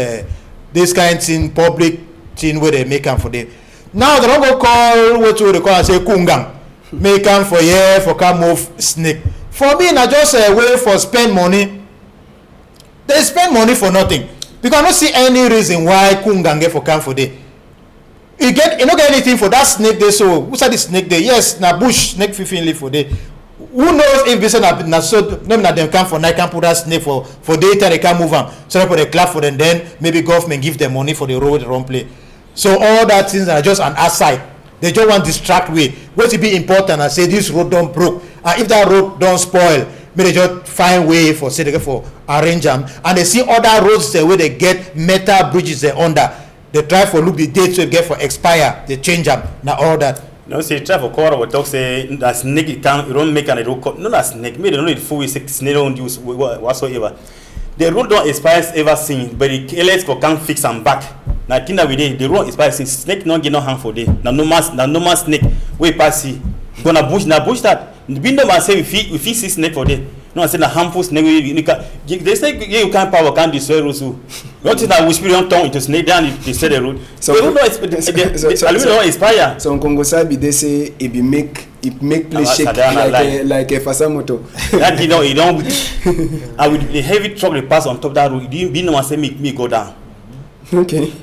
Speaker 3: kind of thing public. Thing where they make them for them. Now they don't go call what they call and say kungang. Make them for year for come move snake. For me, not just a way for spend money. They spend money for nothing. Because I don't see any reason why kungang get for come for them. You don't get anything for that snake they so who's that the snake there? Yes, na bush snake 15 leaf for them. Who knows if they say na so them na them come for night can put that snake for daytime they can move them. So they put a clap for them, then maybe government give them money for the road wrong play. So all that things are just an aside. They just want distract way. What to be important and say this road don't broke. And if that road don't spoil, maybe they just find way for say they get for arrange them. And they see other roads there where they get metal bridges there under. They try for look the dates they get for expire. They change them. Now all that.
Speaker 2: No, say try for quarter we talk say that snake you don't make an road. No, that snake. Maybe they don't need full way snake don't use whatsoever. The road don't expire ever since, but the KLS for can fix them back. Now, thing that we did, the road expire since snake not get no harm for day. Now no more snake. We pass see. Gonna bush that. The window man say we fix see snake for day. No, I said the harmful snake. They say you can't power can't destroy roads. Not that we spirit don't turn into snake. Then they say the road. So the road don't expire.
Speaker 1: So on Congo side, they say it make place shake like a fasamoto.
Speaker 2: That you don't. And with the heavy truck they pass on top of that road, it didn't be no one say me go down.
Speaker 1: Okay.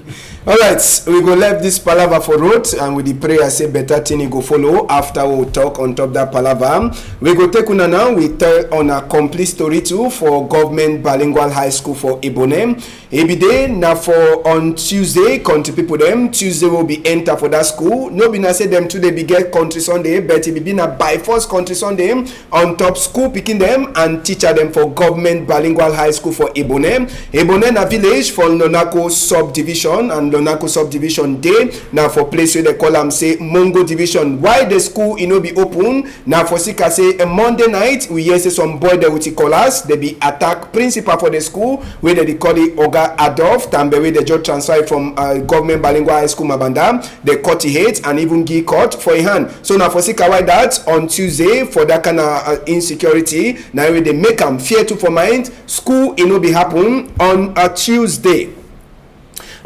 Speaker 1: All right, we go left this palaver for road, and with the prayer say better thing go follow after we talk on top that palaver. We go take una now. We tell on a complete story too for government bilingual high school for Ibone. Ebide now for on Tuesday. Country people them Tuesday will be enter for that school. No be na say them today be get country Sunday, but it be na by force country Sunday on top school picking them and teacher them for government bilingual high school for Ibone. Ibone na village for Lonako subdivision, and Lonako subdivision day now for place where they call them say Mongo division. Why the school be open now for Sika say a Monday night we hear say some boy there with colors they be attack principal for the school where they call it Oga Adolf Tambewe. They just transfer from government bilingual high school Mabanda. They cut his head and even give cut for a hand. So now for Sika why that on Tuesday for that kind of insecurity now they make them fear to for mind school be happen on a Tuesday.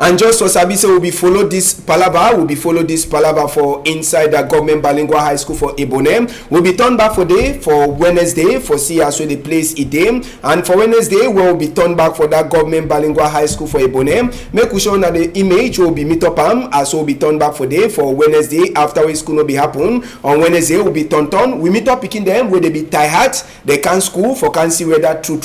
Speaker 1: And just for Sabi say we'll be follow this palaver for inside the government bilingual high school for Ibone. We'll be turned back for day for Wednesday for see as well the place it day, and for Wednesday we'll be turned back for that government bilingual high school for Ibone. Make we show na the image will be meet up as we'll be turned back for day for Wednesday after we school no be happen. On Wednesday we'll be turn we meet up picking them where they be tie hat they can school for can see whether true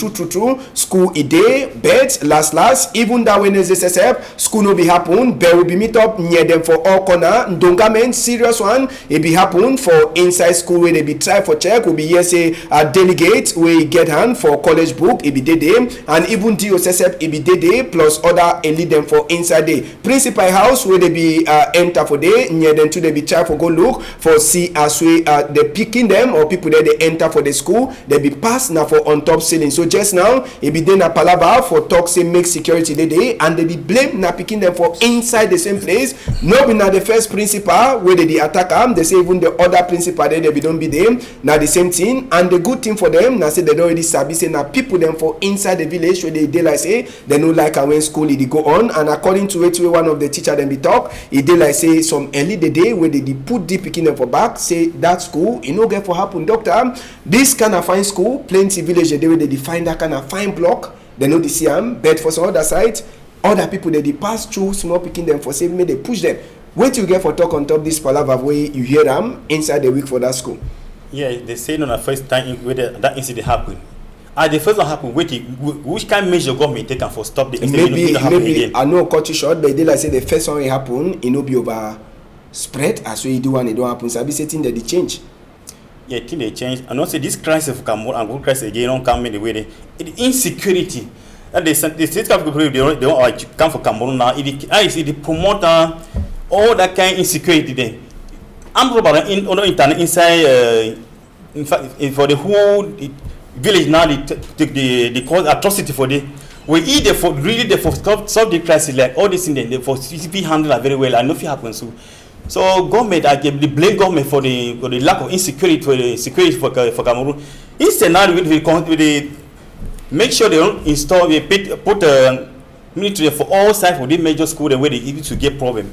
Speaker 1: school it day bet last even that Wednesday SSF school no be happen, but will be meet up near them for all corner. Ndongamen serious one. It be happen for inside school where they be try for check. Will be here say a delegate we get hand for college book. It be day and even DOSSF it be day plus other lead them for inside day. Principal house where they be enter for day near them to they be try for go look for see as we they picking them or people there they enter for the school they be pass now for on top ceiling. So just now it be then a palava for talk say make security day and they be blame na picking them for inside the same place. No be na the first principal where they attack them. They say even the other principal they be don't be them. Now the same thing, and the good thing for them now say they don't already sabi say now people them for inside the village where they like say they no like when school it go on, and according to it one of the teacher them be talk it they like say some early the day where they put the picking them for back say that school no get for happen doctor this kind of fine school plenty village they way they define that kind of fine block they know the CM but for some other side other people they pass through small picking them for saving me they push them. Wait till you get for talk on top this palaver way you hear them inside the week for that school.
Speaker 2: Yeah, they say on the first time whether that incident happened. The first one happened. Which kind of measure government taken for stop the incident?
Speaker 1: Maybe I know cut you short, but they like say the first one happen, it no be over spread as we do and it don't happen. So I be saying that they change.
Speaker 2: Yeah, think they change. And also this crisis of Cameroon and good crisis again don't come in the way the insecurity. And the state government people they don't come for Cameroon now. It promote all that kind of insecurity then. I'm probably in internet inside in fact for the whole village now the cause atrocity for the we eat the for really the for solve the crisis like all this thing then for CCP handle very well and nothing happens so government I can blame government for the lack of insecurity for the security for Cameroon. Instead now with the make sure they don't install they put military for all sides for the major school the way they easy to get problem.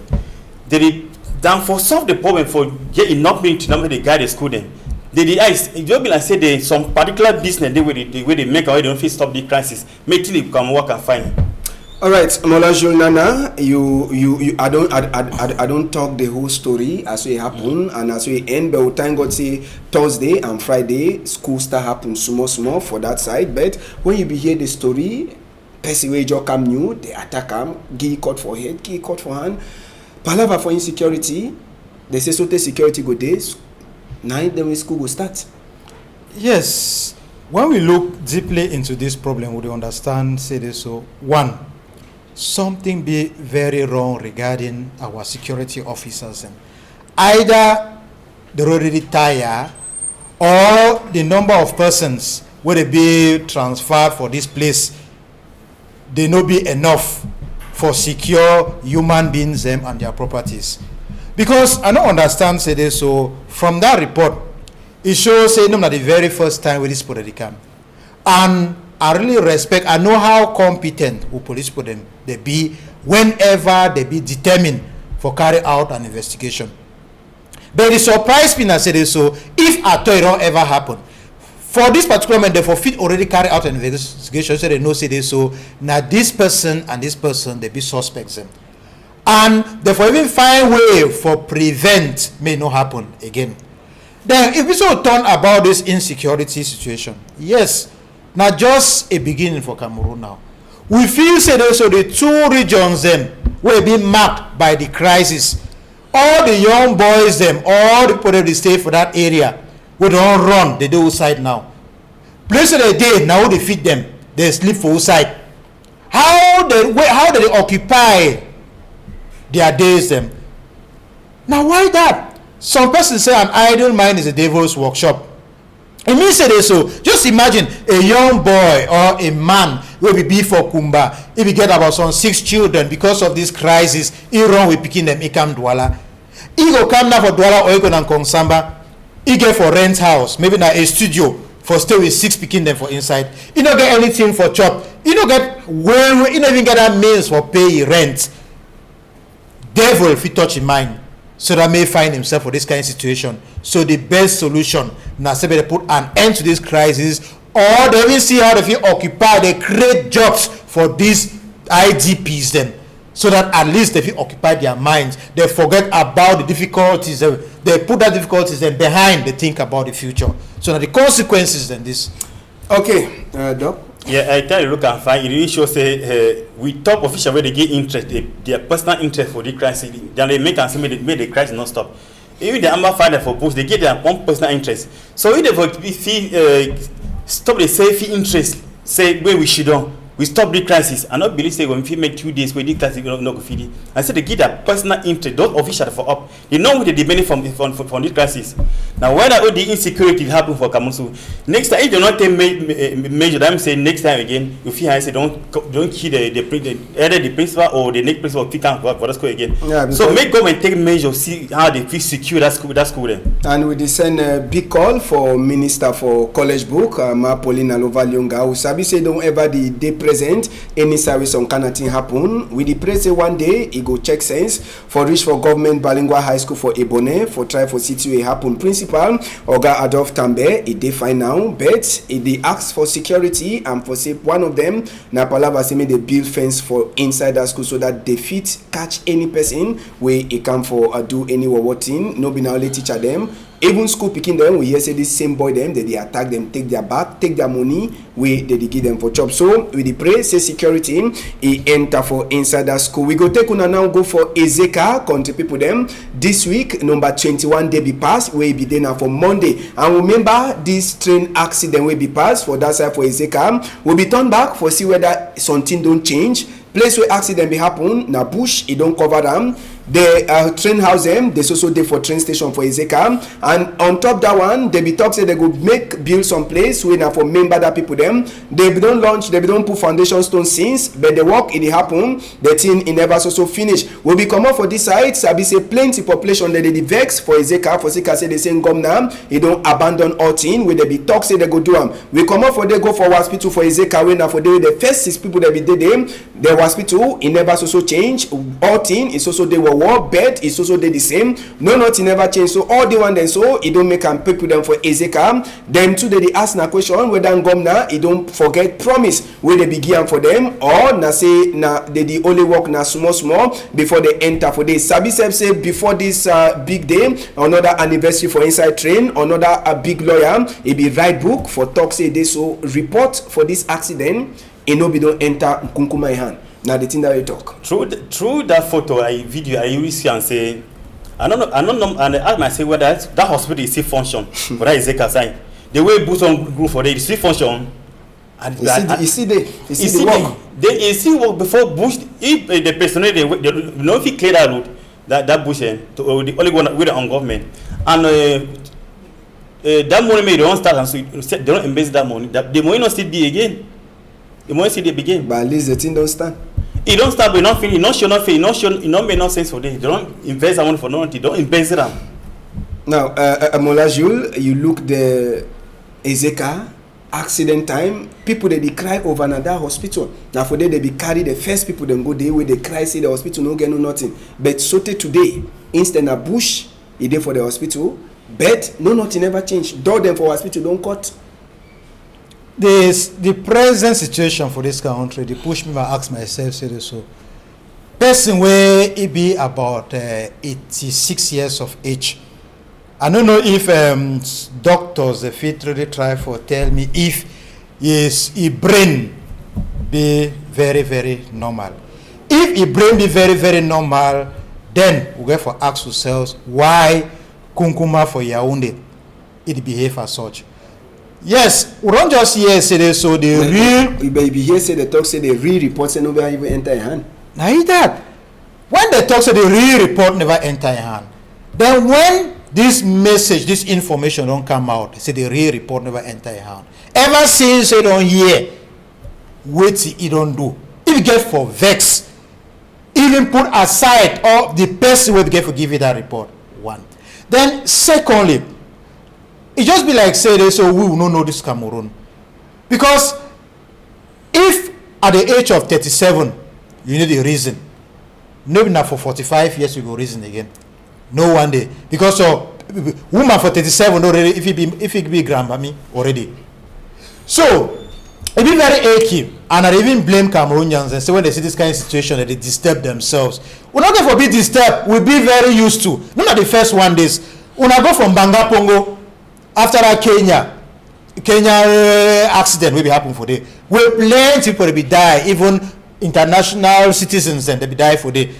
Speaker 2: They then for solve the problem for get enough military number they guide the school then. It will be like say they some particular business the way they make away they don't fit stop the crisis. Make till they can work and find.
Speaker 1: All right, Mola Julnana, you I don't talk the whole story as it happen and as we end. But thank God say Thursday and Friday school start happen small for that side. But when you be hear the story, person wey just come new, they attack him, give cut for head, give cut for hand. Palava for insecurity, they say so the security go days. Now then school will start.
Speaker 3: Yes, when we look deeply into this problem, we understand say this so one. Something be very wrong regarding our security officers. Either they're already tired or the number of persons where they be transferred for this place, they no be enough for secure human beings them and their properties. Because I don't understand say this so from that report, it shows say no not the very first time with this police come. And I really respect, I know how competent who police for them they be whenever they be determined for carry out an investigation. But it surprised me that say so if at all it don't ever happen. For this particular man, they fit already carry out an investigation, so they know say this so now this person and this person they be suspects them. and therefore even find way for prevent may not happen again. Then if we so turn about this insecurity situation, yes, not just a beginning for Cameroon now. We feel say so the two regions them will be marked by the crisis. All the young boys them, all the people that stay for that area, we don't run, they do outside now. Place of the day, now they feed them, they sleep for outside. How do they occupy their days them? Now why that? Some persons say an idle mind is a devil's workshop. It means say so. Just imagine a young boy or a man will be for Kumba. If he get about some 6 children because of this crisis, he run with picking them, he come Douala. He go come now for Douala or he go and Samba. He get for rent house, maybe now a studio for stay with 6 picking them for inside. You don't get anything for chop. You don't get well, you don't even get that means for pay rent. Devil if he touch his mind. So that may find himself for this kind of situation. So the best solution now say they put an end to this crisis, or they will see how they feel occupy, they create jobs for these IDPs then, so that at least they feel occupy their minds, they forget about the difficulties, they put that difficulties then behind, they think about the future. So now the consequences then this.
Speaker 1: Okay, Doc.
Speaker 2: Yeah, I tell you, look and find it really shows we top official where they get interest, their personal interest for the crisis. Then they make and say make the crisis not stop. Even the Amber Father for post, they get their own personal interest. So if they stop the safety interest, say where we should do, we stop the crisis. And not believe say when we make 2 days where the crisis not go feed it. And so they get their personal interest, those officials for up. They know what they benefit from this crisis. Now when all the insecurity happen for Kamusu, next time if they not take measure, I'm saying next time again, you feel I say don't kill either the principal or the next principal pick up for the school again. Yeah, so make government take measure, see how they feel secure that school then. And
Speaker 1: we send a big call for Minister for College Book, Paulina Lovalyonga, who sabi say don't ever they present any service on kind of thing happen. We the pray say one day he go check sense for reach for government bilingual high school for Ebone for try for CTA happen principal Oga Adolf Tambe he dey fine now, but he dey ask for security and for say one of them na palava say make they build fence for inside that school so that they fit catch any person where he come for do any thing. No be na only teacher them. Even school picking them, we hear say this same boy them, they attack them, take their bag, take their money, we they give them for chop. So we the pray say security, he enter for inside that school. We go take una now go for Ezeka, country people them. This week, number 21 day be passed, we be there now for Monday. And remember this train accident will be passed for that side for Ezeka. We'll be turned back for see whether something don't change. Place where accident be happen, na bush, it don't cover them. The train house them, they also there for train station for Ezeka, and on top that one, they be talk say they go build some place where now for member that people them. They be don't launch, they be don't put foundation stone since, but the work it happen, the thing it never so finish. We be come up for this side, sabi say plenty population that they vex for Ezeka, for Ezeka say they say come now, he don't abandon all thing where they be talk say they go do them. We come up for they go for hospital for Ezeka when now for the first 6 people that be there, the hospital it never so change. All thing is also they were bed is also the same. No, nothing never change. So all the one then so it don't make and pick with them for Ezeka. Then too they ask na question whether Ngomna it don't forget promise where they begin for them or na say na they only work na small before they enter for this. Sabi say before this big day, another anniversary for inside train, another big lawyer, it be write book for talk say they so report for this accident. It no be don't enter Nkunkuma hand. Now the thing that we talk.
Speaker 2: Through that photo, video, I really see and say, I don't know, and I ask myself whether that hospital is still function, but that is Ezeka sign. The way Buson grew for it is still function. And
Speaker 1: you see the work.
Speaker 2: They see work before Bush. If the personnel they know if he clear that route, that Bush to the only one with the on government, and that money they don't start and so they don't invest that money. The money not still be again. The money still they begin.
Speaker 1: But at least the thing don't stand.
Speaker 2: It don't start but not finish, not sure, not finish, not sure, it don't make no sense for them. They don't invest that money for nothing, don't invest them.
Speaker 1: Now, Mola Jules, you look the Ezeka accident time, people they cry over another hospital. Now for them they be carry the first people then go there where they cry say the hospital no get no nothing. But Sote today, instead of Bush, he did for the hospital, but no nothing ever changed. Door them for hospital don't cut.
Speaker 3: The present situation for this country, they push me to ask myself, say this so. person where he be about 86 years of age. I don't know if doctors the fit really try for tell me if his brain be very, very normal. If his brain be very, very normal, then we get for ask ourselves why Kunkuma for Yaoundé it behave as such. Yes, we don't just hear say they so the real
Speaker 1: baby here say the talk say the real report say nobody even enter your hand.
Speaker 3: Now that when they talk say the real report never enter your hand, then when this message, this information don't come out, say the real report never enter your hand. Ever since you don't hear, wait till you don't do. If you get for vex, even put aside all the person will get for give you that report. One. Then secondly, it just be like say they so we will not know this Cameroon. Because if at the age of 37 you need a reason, maybe not for 45 years you go reason again. No one day. Because so woman for 37 already if it be grandmammy already. So it be very achy, and I even blame Cameroonians and say when they see this kind of situation that they disturb themselves. We're not going to be disturbed, we'll be very used to. Not the first one days. When I go from Banga Pongo after that Kenya accident will be happen for day. Where plenty people will be die, even international citizens and they be die for day.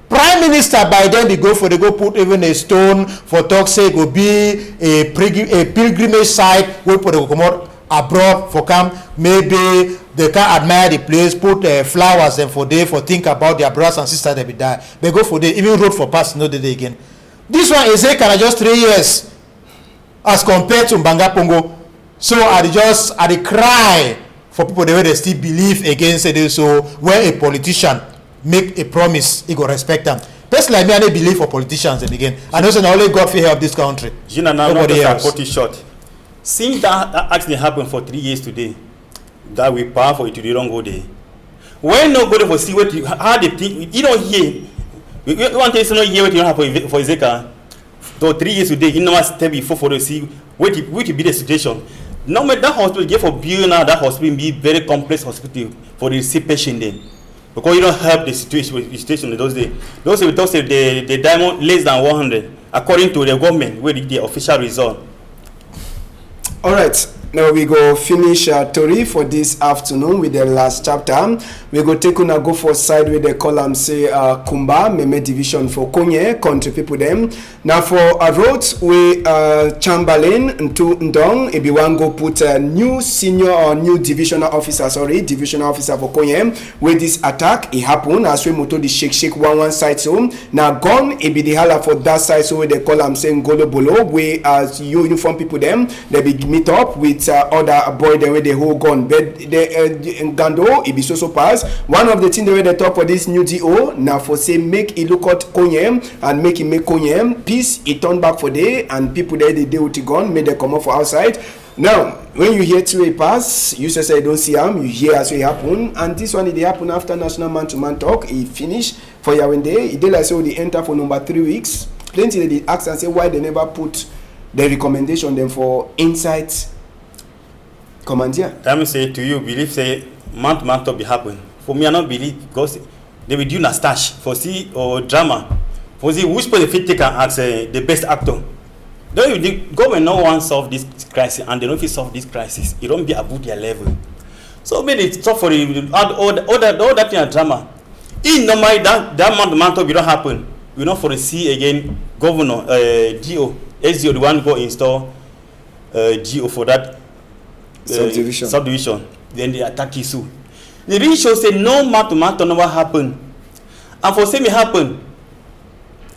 Speaker 3: Prime Minister by then they go put even a stone for talk say go be a pilgrimage site where people go come out abroad for come, maybe they can admire the place, put flowers and for day for think about their brothers and sisters that be die. They go for day, even road for pass no day again. This one is a kind of just 3 years as compared to Mbanga Pongo. So I cry for people the way they still believe against it. So when a politician make a promise, he go respect them. Personally, like me, I don't believe for politicians and again. I know so only God will help this country.
Speaker 2: Gina, now nobody else. Cut it short. Since that accident happened for 3 years today, that we power for it to the wrong go there. When no go there for see what you how they think, you don't hear. You want to not hear what you happen for Ezeka. So 3 years today, you know step before for the see what will be the situation. No matter that hospital get for building now, that hospital be very complex hospital for the sick patient then. Because you don't help the situation in those days. Those we talk say the diamond less than 100 according to the government where the official result.
Speaker 1: All right, now we go finish Tori for this afternoon with the last chapter. We go take on a go for side with the column say Kumba Meme division for Konye country people them. Now for a road we Chamberlain to Ndong if you want go put a new senior or new divisional officer for Konye where this attack it happen as we moto the shake one side so now gone it be the hala for that side so they call am saying Golo Bolo we as uniform people them they be meet up with other boy the way they hold gun but the Gando it be so pass. One of the things they talk for this new DO now for say make it look at Konyem and make it make Konyem peace it turn back for day and people there they deal with the gun make them come up for outside. Now when you hear two pass you say don't see him you hear as it happen and this one it happen after national man-to-man talk it finish for Yaoundé it did like so they enter for number 3 weeks plenty they ask and say why they never put the recommendation them for insight commandeer.
Speaker 2: Let me say to you believe say man-to-man talk be happen. For me, I don't believe because they will do a stash for see or drama. For see which person fit take as the best actor. Don't the government no one solve this crisis and they don't fit solve this crisis. It don't be above their level. So maybe it's tough for the all that thing drama. In no mind that man-to-man talk will not happen. We not for the see again governor GO SDO the one go install GO for that subdivision. Then they attack Kisu. The really show say no man-to-man never happen. And for say me happen,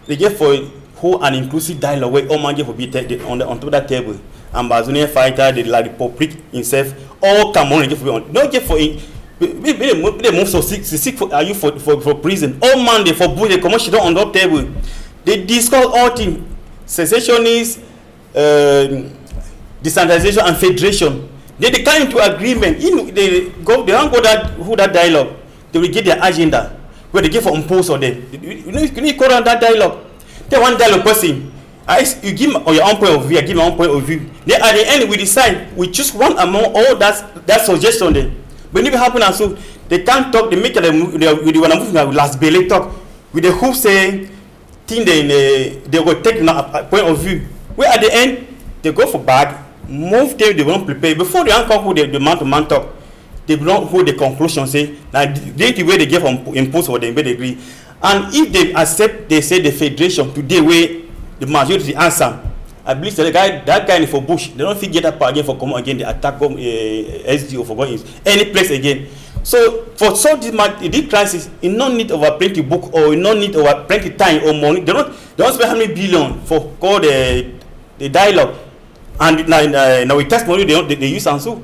Speaker 2: they get for whole an inclusive dialogue where all man get for be on top of that table. Ambazonian fighter, the like the public himself, all come on and get for on. Don't get for they move so sick for are you for prison. All man they for both the commercial on that table. They discuss all things, secessionists, decentralization and federation. They come into agreement. They don't go that dialogue. They will get their agenda where they give for impose on them. You need to call on that dialogue. Then one dialogue person, you give your own point of view. I give my own point of view. Then at the end we decide. We choose one among all that suggestion. Then, but if it happen and so They can't talk. They make them. They wanna move now. Last Bailey talk with the who say thing they will take a point of view. Where at the end they go for bag, move them. They won't prepare before they uncle who the man-to-man talk. They don't hold the conclusion. Say now the way they give impose or they agree. And if they accept, they say the federation today where the majority answer. I believe that guy for Bush, they don't think get up again for come again. They attack SDO for going any place again. So for solve this crisis, you don't need over plenty book or you don't need over plenty time or money. They don't spend how many billion for call the dialogue. And now with testimony they use answer.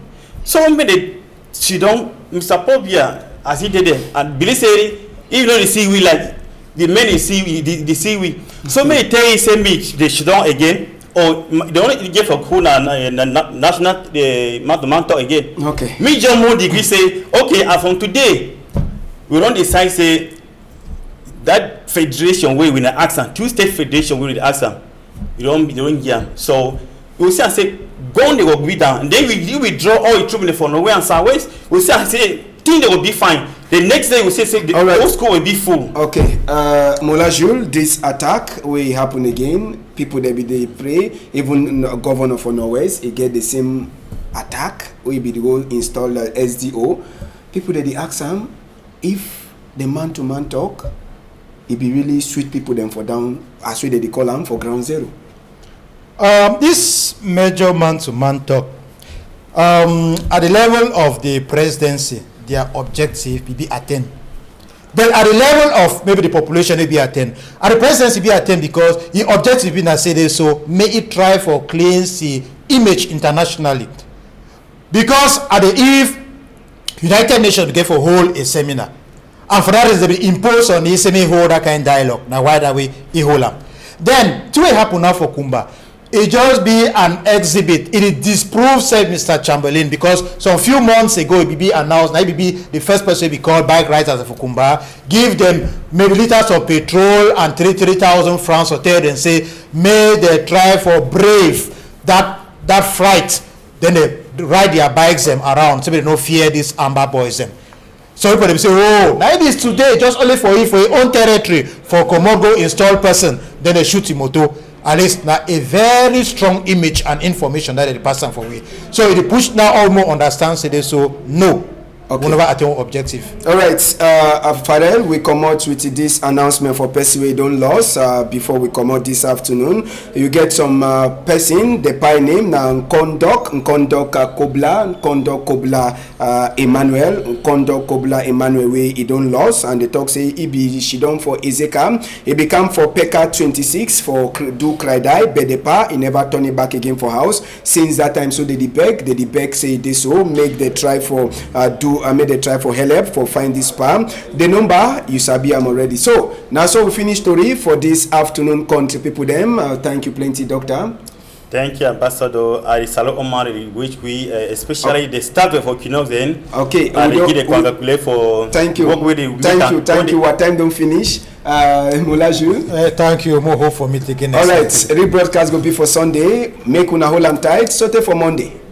Speaker 2: So maybe they sit down, Mr. Pobia as he did it, and Billy said even though they see we like the men they see we. So many tell you say me they should down again. Or they only get for cool national man talk again.
Speaker 1: Okay.
Speaker 2: Me John Moore degree say, okay, and from today, we don't decide say that federation way with the accent, two-state federation way with the accent, you don't get. So we say and say, go on they will be down, and then we withdraw all the troops from nowhere and southwest. We say and say, think they will be fine. The next day we say the whole school will be full.
Speaker 1: Okay, Mola Jules, this attack will happen again. People they pray. Even governor for Norwest, he get the same attack. We be go install SDO. People they ask him if the man-to-man talk, it be really sweet people them for down as we they call them for ground zero.
Speaker 3: This major man-to-man talk at the level of the presidency, their objective will be attained. But at the level of maybe the population will be attained. At the presidency will be attained because the objective will be not say so may it try for cleanse the image internationally. Because at the eve United Nations will get for hold a seminar. And for that reason they will impose on the semi hold that kind of dialogue. Now why that way he hold them. Then to happen now for Kumba. It just be an exhibit. It disproves, said Mr. Chamberlain, because some few months ago it be announced, now it be the first person to be called bike riders of Fukumba, give them milliliters of petrol and 3,000 francs hotel and say, may they try for brave that fright. Then they ride their bikes them around so they don't fear these amber boys them. So people say, oh, now it is today, just only for your own territory, for Komodo installed person, then they shoot him moto. At least now a very strong image and information that the person for we. So the push now almost understands it so no. Okay. Whenever at your objective.
Speaker 1: All right, Pharrell, we come out with this announcement for person we don't lose. Before we come out this afternoon, you get some person the pie name now Nkondok Kobla Emmanuel we he don't lose and the talk say he be she done for Ezeka. He become for Pekka 26 for do Kraidai Bedepa. He never turn it back again for house since that time. So the beg say this so make the try for I made a try for help for find this spam. The number you sabi I'm already. So now so we finish story for this afternoon. Country people them. Thank you plenty, doctor.
Speaker 2: Thank you, Ambassador. I salute Omar, which we especially the staff of Okinozen.
Speaker 1: Okay.
Speaker 2: And they give a congratulate for
Speaker 1: thank you.
Speaker 2: Work with the
Speaker 1: thank you. Our time don't finish. Mulaju.
Speaker 3: Thank you. More hope for me again.
Speaker 1: All right. Rebroadcast will be for Sunday. Make una hold and tight. Sote for Monday.